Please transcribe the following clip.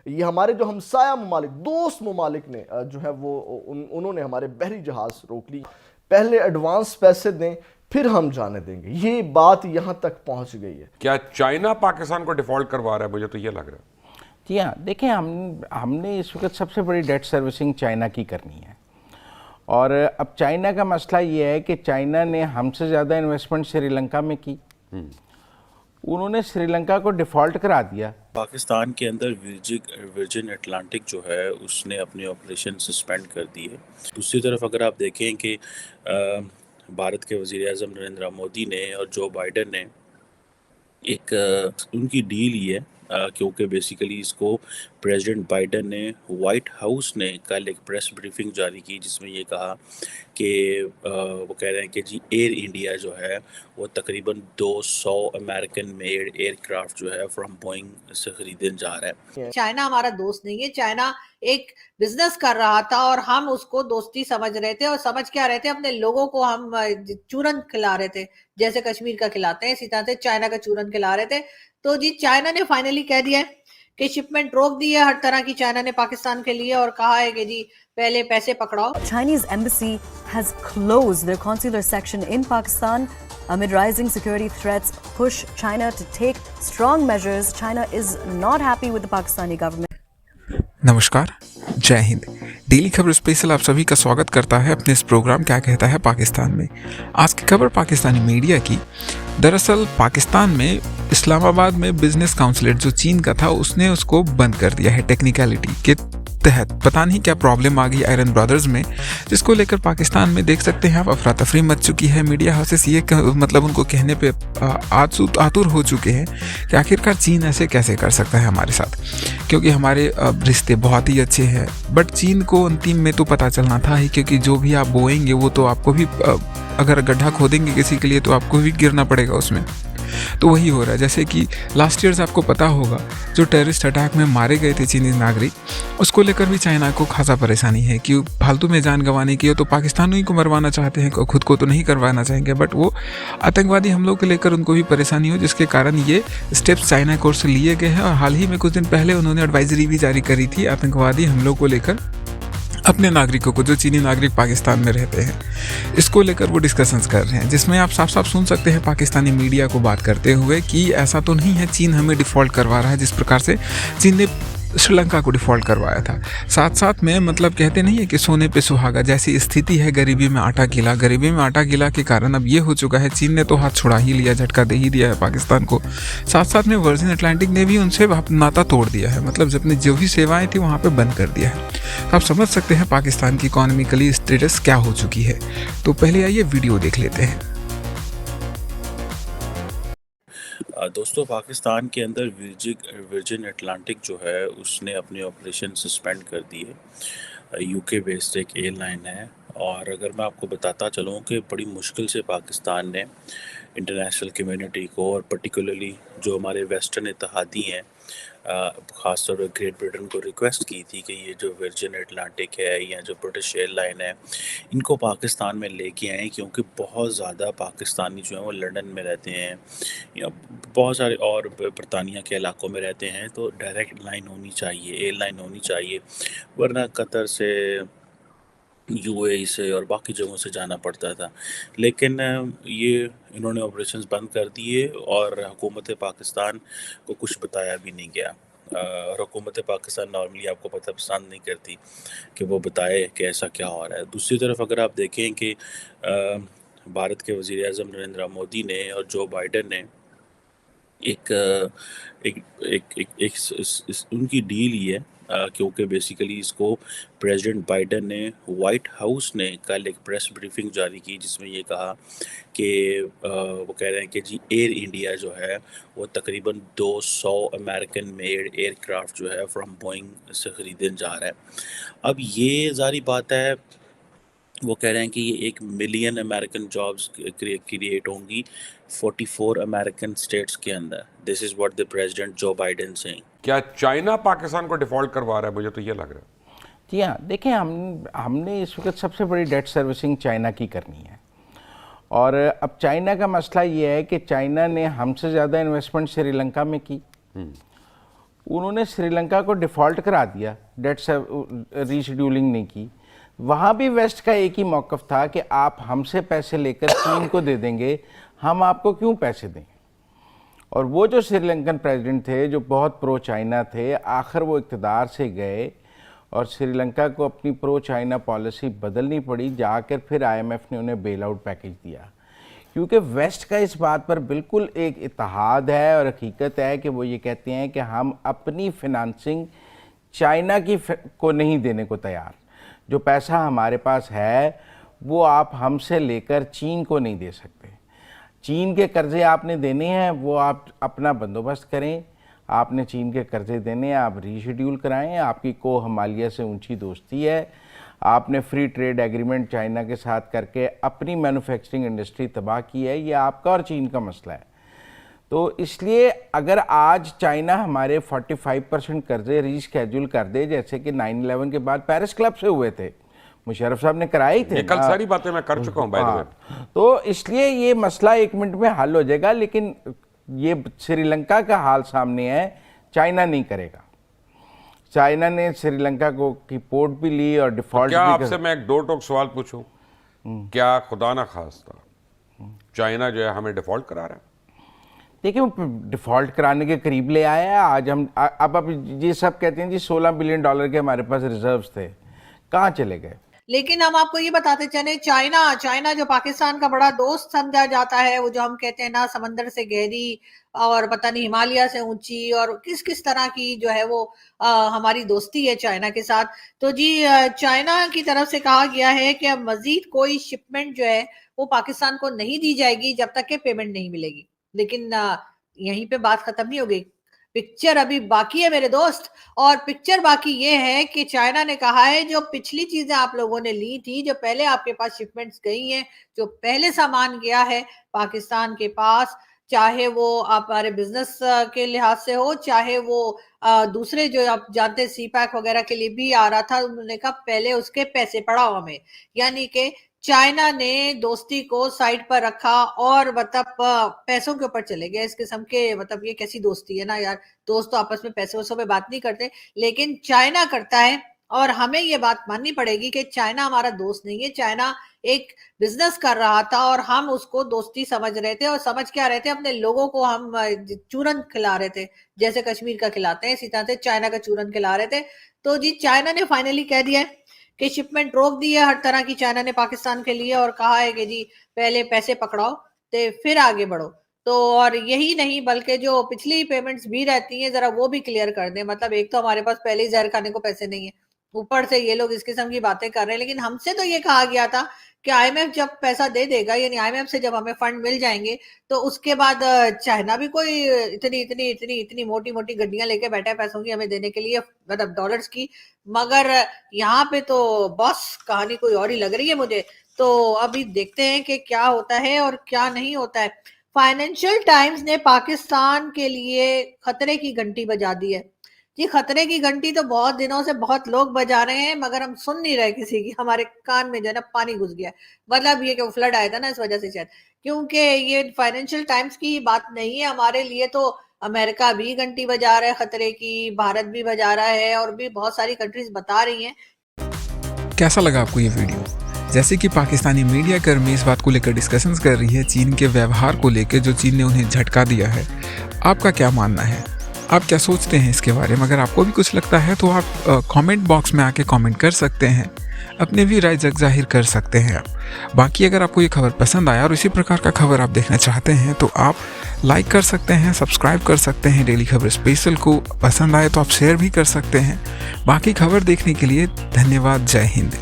ये हमारे जो हमसाया ममालिक, दोस्त ममालिक ने जो है वो उन्होंने हमारे बहरी जहाज रोक ली। पहले एडवांस पैसे दें फिर हम जाने देंगे, ये बात यहां तक पहुंच गई है। क्या चाइना पाकिस्तान को डिफॉल्ट करवा रहा है? मुझे तो ये लग रहा है। जी हाँ, देखिए हमने इस वक्त सबसे बड़ी डेट सर्विसिंग चाइना की करनी है। और अब चाइना का मसला ये है कि चाइना ने हमसे ज़्यादा इन्वेस्टमेंट श्रीलंका में की। उन्होंने श्रीलंका को डिफ़ॉल्ट करा दिया। पाकिस्तान के अंदर वर्जिन अटलांटिक जो है उसने अपने ऑपरेशन सस्पेंड कर दी है। दूसरी तरफ अगर आप देखें कि भारत के वज़ीर आज़म नरेंद्र मोदी ने और जो बाइडेन ने एक उनकी डील ही है, क्योंकि बेसिकली इसको प्रेसिडेंट बाइडेन ने, वाइट हाउस ने कल एक प्रेस ब्रीफिंग जारी की जिसमें ये कहा कि वो कह रहे हैं कि जी एयर इंडिया जो है वो तकरीबन 200 अमेरिकन मेड एयरक्राफ्ट जो है फ्रॉम बोइंग से खरीदने जा रहा है। चाइना हमारा दोस्त नहीं है, चाइना एक बिजनेस कर रहा था और हम उसको दोस्ती समझ रहे थे। और समझ क्या रहे थे, अपने लोगों को हम चूरन खिला रहे थे, जैसे कश्मीर का खिलाते हैं इसी तरह से चाइना का चूरन खिला रहे थे। तो जी चाइना ने फाइनली कह दिया है कि शिपमेंट रोक दी है हर तरह की चाइना ने पाकिस्तान के लिए, और कहा है कि जी पहले पैसे पकड़ाओ। Chinese embassy has closed their consular section in Pakistan amid rising security threats push China to take strong measures. China is not happy with the Pakistani government. नमस्कार, जय हिंद। डेली खबर स्पेशल आप सभी का स्वागत करता है अपने इस प्रोग्राम क्या कहता है पाकिस्तान में। आज की खबर पाकिस्तानी मीडिया की। दरअसल पाकिस्तान में इस्लामाबाद में बिजनेस काउंसलेट जो चीन का था उसने उसको बंद कर दिया है टेक्निकलिटी के तहत। पता नहीं क्या प्रॉब्लम आ गई आयरन ब्रदर्स में, जिसको लेकर पाकिस्तान में देख सकते हैं आप अफरा तफरी मच चुकी है। मीडिया हाउसेस ये मतलब उनको कहने पे आतुर हो चुके हैं कि आखिरकार चीन ऐसे कैसे कर सकता है हमारे साथ, क्योंकि हमारे रिश्ते बहुत ही अच्छे हैं। बट चीन को अंतिम में तो पता चलना था ही, क्योंकि जो भी आप बोएंगे वो तो आपको भी, अगर गड्ढा खोदेंगे किसी के लिए तो आपको भी गिरना पड़ेगा उसमें। तो वही हो रहा है। जैसे कि लास्ट ईयर आपको पता होगा जो टेररिस्ट अटैक में मारे गए थे चीनी नागरिक, उसको लेकर भी चाइना को खासा परेशानी है कि फालतू में जान गंवाने की हो तो पाकिस्तानी को मरवाना चाहते हैं, खुद को तो नहीं करवाना चाहेंगे। बट वो आतंकवादी हमलों को लेकर उनको भी परेशानी हो, जिसके कारण ये स्टेप्स चाइना की ओर से लिए गए हैं। और हाल ही में कुछ दिन पहले उन्होंने एडवाइजरी भी जारी करी थी आतंकवादी हमलों को लेकर अपने नागरिकों को, जो चीनी नागरिक पाकिस्तान में रहते हैं। इसको लेकर वो डिस्कशंस कर रहे हैं, जिसमें आप साफ साफ सुन सकते हैं पाकिस्तानी मीडिया को बात करते हुए कि ऐसा तो नहीं है चीन हमें डिफ़ॉल्ट करवा रहा है जिस प्रकार से चीन ने श्रीलंका को डिफ़ॉल्ट करवाया था। साथ साथ में मतलब कहते नहीं है कि सोने पे सुहागा जैसी स्थिति है, गरीबी में आटा गीला। गरीबी में आटा गीला के कारण अब ये हो चुका है, चीन ने तो हाथ छुड़ा ही लिया, झटका दे ही दिया है पाकिस्तान को। साथ साथ में वर्जिन अटलांटिक ने भी उनसे नाता तोड़ दिया है, मतलब अपनी जो भी सेवाएं थी वहाँ पे बंद कर दिया है। आप समझ सकते हैं पाकिस्तान की इकोनॉमिकली स्टेटस क्या हो चुकी है। तो पहले आइए वीडियो देख लेते हैं। दोस्तों, पाकिस्तान के अंदर वर्जिन अटलांटिक जो है उसने अपने ऑपरेशन सस्पेंड कर दी है। यूके बेस्ड एक एयरलाइन है, और अगर मैं आपको बताता चलूँ कि बड़ी मुश्किल से पाकिस्तान ने इंटरनेशनल कम्युनिटी को, और पर्टिकुलरली जो हमारे वेस्टर्न इत्तेहादी हैं, ख़ासतौर पर ग्रेट ब्रिटेन को रिक्वेस्ट की थी कि ये जो वर्जिन अटलांटिक है या जो ब्रिटिश एयरलाइन है इनको पाकिस्तान में लेके आएँ, क्योंकि बहुत ज़्यादा पाकिस्तानी जो हैं वो लंदन में रहते हैं या बहुत सारे और बरतानिया के इलाकों में रहते हैं। तो डायरेक्ट लाइन होनी चाहिए, एयरलाइन होनी चाहिए, वरना कतर से, यूएई से और बाकी जगहों से जाना पड़ता था। लेकिन ये इन्होंने ऑपरेशंस बंद कर दिए और हुकूमत पाकिस्तान को कुछ बताया भी नहीं गया। और हुकूमत पाकिस्तान नॉर्मली आपको पता पसंद नहीं करती कि वो बताए कि ऐसा क्या हो रहा है। दूसरी तरफ अगर आप देखें कि भारत के वज़ीर आज़म नरेंद्र मोदी ने और जो बाइडेन ने एक एक एक एक, एक, उनकी डील ही है, क्योंकि बेसिकली इसको प्रेसिडेंट बाइडेन ने, वाइट हाउस ने कल एक प्रेस ब्रीफिंग जारी की जिसमें ये कहा कि वो कह रहे हैं कि जी एयर इंडिया जो है वो तकरीबन 200 अमेरिकन मेड एयरक्राफ्ट जो है फ्रॉम बोइंग से खरीदने जा रहा है। अब ये ज़ाहिर बात है, वो कह रहे हैं कि ये 1 मिलियन अमेरिकन जॉब्स क्रिएट होंगी 44 अमेरिकन स्टेट्स के अंदर। This is what the president Joe Biden saying. क्या चाइना पाकिस्तान को डिफॉल्ट करवा रहा है? मुझे तो ये लग रहा है। जी हाँ, देखिए हमने इस वक्त सबसे बड़ी डेट सर्विसिंग चाइना की करनी है। और अब चाइना का मसला ये है कि चाइना ने हमसे ज़्यादा इन्वेस्टमेंट श्रीलंका में की। उन्होंने श्रीलंका को डिफ़ॉल्ट करा दिया, डेट रीशेड्यूलिंग नहीं की। वहाँ भी वेस्ट का एक ही मौक़िफ़ था कि आप हमसे पैसे लेकर चीन को दे देंगे, हम आपको क्यों पैसे दें। और वो जो श्रीलंकन प्रेसिडेंट थे जो बहुत प्रो चाइना थे, आखिर वो इक़्तिदार से गए और श्रीलंका को अपनी प्रो चाइना पॉलिसी बदलनी पड़ी, जाकर फिर IMF ने उन्हें बेल आउट पैकेज दिया। क्योंकि वेस्ट का इस बात पर बिल्कुल एक इत्तेहाद है और हकीकत है कि वो ये कहते हैं कि हम अपनी फिनांसिंग चाइना की को नहीं देने को तैयार। जो पैसा हमारे पास है वो आप हमसे लेकर चीन को नहीं दे सकते। चीन के कर्ज़े आपने देने हैं, वो आप अपना बंदोबस्त करें। आपने चीन के कर्ज़े देने हैं, आप रीशेड्यूल कराएं। आपकी को हिमालय से ऊंची दोस्ती है। आपने फ्री ट्रेड एग्रीमेंट चाइना के साथ करके अपनी मैन्युफैक्चरिंग इंडस्ट्री तबाह की है। ये आपका और चीन का मसला है। तो इसलिए अगर आज चाइना हमारे 45% कर्ज़े रीस्केड्यूल कर दे, जैसे कि 9/11 के बाद पेरिस क्लब से हुए थे, मुशर्रफ साहब ने कराए ही थे। कल सारी बातें मैं कर चुका हूं बाय द वे। तो इसलिए ये मसला 1 मिनट में हल हो जाएगा, लेकिन ये श्रीलंका का हाल सामने है, चाइना नहीं करेगा। चाइना ने श्रीलंका को की पोर्ट भी ली और डिफॉल्ट क्या भी आपसे मैं एक दो टोक सवाल पूछूं? क्या खुदा ना खास्ता चाइना जो है हमें डिफॉल्ट करा रहा है? देखिए, वो डिफॉल्ट कराने के करीब ले आया है। आज हम अब ये सब कहते हैं जी $16 बिलियन के हमारे पास रिजर्व्स थे, कहाँ चले गए? लेकिन हम आपको ये बताते चले, चाइना जो पाकिस्तान का बड़ा दोस्त समझा जाता है, वो जो हम कहते हैं ना समंदर से गहरी और पता नहीं हिमालय से ऊंची और किस किस तरह की जो है वो हमारी दोस्ती है चाइना के साथ। तो जी चाइना की तरफ से कहा गया है कि अब मजीद कोई शिपमेंट जो है वो पाकिस्तान को नहीं दी जाएगी जब तक के पेमेंट नहीं मिलेगी। लेकिन यहीं पे बात खत्म नहीं हो गई, पिक्चर अभी बाकी है मेरे दोस्त। और पिक्चर बाकी ये है कि चाइना ने कहा है जो पिछली चीजें आप लोगों ने ली थी, जो पहले आपके पास शिपमेंट्स गई हैं, जो पहले सामान गया है पाकिस्तान के पास, चाहे वो आप हमारे बिजनेस के लिहाज से हो, चाहे वो दूसरे जो आप जानते हैं CPEC वगैरह के लिए भी आ रहा था, उन्होंने कहा पहले उसके पैसे पड़ाओ हमें। यानी कि चाइना ने दोस्ती को साइड पर रखा और मतलब पैसों के ऊपर चले गए। इस किस्म के मतलब ये कैसी दोस्ती है ना यार, दोस्त तो आपस में पैसे वैसों पे बात नहीं करते, लेकिन चाइना करता है। और हमें ये बात माननी पड़ेगी कि चाइना हमारा दोस्त नहीं है। चाइना एक बिजनेस कर रहा था और हम उसको दोस्ती समझ रहे थे, और समझ क्या रहे थे, अपने लोगों को हम चूरन खिला रहे थे, जैसे कश्मीर का खिलाते हैं इसी तरह से चाइना का चूरन खिला रहे थे। तो जी चाइना ने फाइनली कह दिया है कि शिपमेंट रोक दी है हर तरह की चाइना ने पाकिस्तान के लिए, और कहा है कि जी पहले पैसे पकड़ाओ तो फिर आगे बढ़ो। तो और यही नहीं बल्कि जो पिछली पेमेंट्स भी रहती हैं जरा वो भी क्लियर कर दें। मतलब एक तो हमारे पास पहले ही जहर खाने को पैसे नहीं है, ऊपर से ये लोग इस किस्म की बातें कर रहे हैं। लेकिन हमसे तो ये कहा गया था कि IMF जब पैसा दे देगा, यानी IMF से जब हमें फंड मिल जाएंगे तो उसके बाद चाइना भी कोई इतनी मोटी मोटी गड्डियां लेके बैठा है पैसों की हमें देने के लिए, मतलब डॉलर्स की। मगर यहाँ पे तो बॉस कहानी कोई और ही लग रही है मुझे। तो अभी देखते हैं कि क्या होता है और क्या नहीं होता है। फाइनेंशियल टाइम्स ने पाकिस्तान के लिए खतरे की घंटी बजा दी है। जी खतरे की घंटी तो बहुत दिनों से बहुत लोग बजा रहे हैं, मगर हम सुन नहीं रहे किसी की। हमारे कान में जो है ना पानी घुस गया। मतलब ये कि फ्लड आया था ना, इस वजह से शायद, क्योंकि ये फाइनेंशियल टाइम्स की बात नहीं है हमारे लिए। तो अमेरिका भी घंटी बजा रहा है खतरे की, भारत भी बजा रहा है, और भी बहुत सारी कंट्रीज बता रही हैं। कैसा लगा आपको ये वीडियो? जैसे कि पाकिस्तानी मीडिया कर्मी इस बात को लेकर डिस्कशंस कर रही है, चीन के व्यवहार को लेकर जो चीन ने उन्हें झटका दिया है। आपका क्या मानना है? आप क्या सोचते हैं इसके बारे में? अगर आपको भी कुछ लगता है तो आप कमेंट बॉक्स में आके कमेंट कर सकते हैं, अपने भी राय जाहिर कर सकते हैं। बाकी अगर आपको ये खबर पसंद आया और इसी प्रकार का खबर आप देखना चाहते हैं तो आप लाइक कर सकते हैं, सब्सक्राइब कर सकते हैं। डेली खबर स्पेशल को पसंद आए तो आप शेयर भी कर सकते हैं। बाकी खबर देखने के लिए धन्यवाद। जय हिंद।